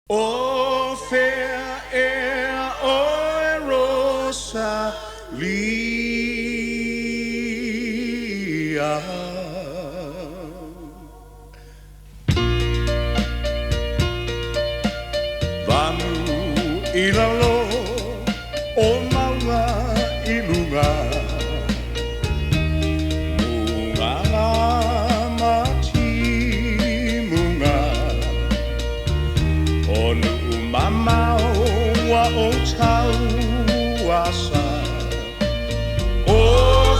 O fair air, o Rosalia. Vanu ilalo o maunga ilunga, munga mati munga, onu mamau wa o tau asa. O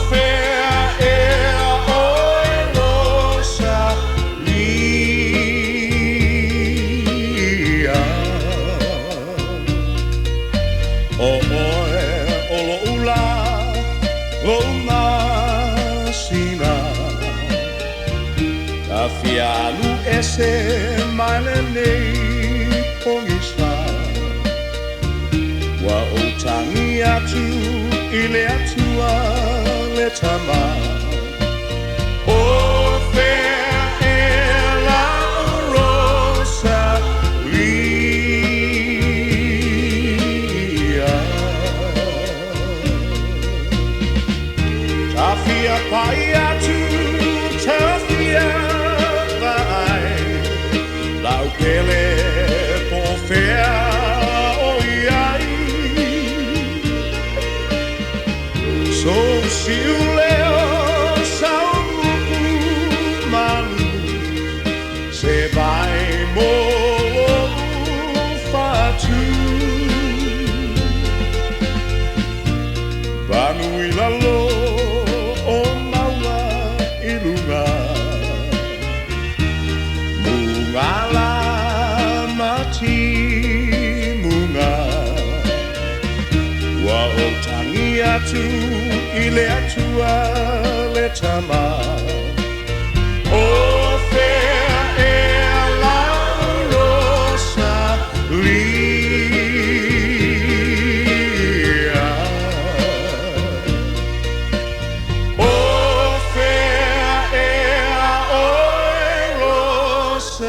fair air, o Rosalia. O oe o lo ula lo masina, ka fialu ese maile nei pongisa. Wa o tangi atu I le atua le tama. O fair air la Rosalia. Tafia pai atu, tafia vai, lau kele po fair. So siu leo sau muku malu, se vai mo fatu. Vanu ilalo o maua ilunga, munga la mati munga, wa o tangi atu I le atua le tama. O fair air la Rosalia. O fair air, o Rosalia.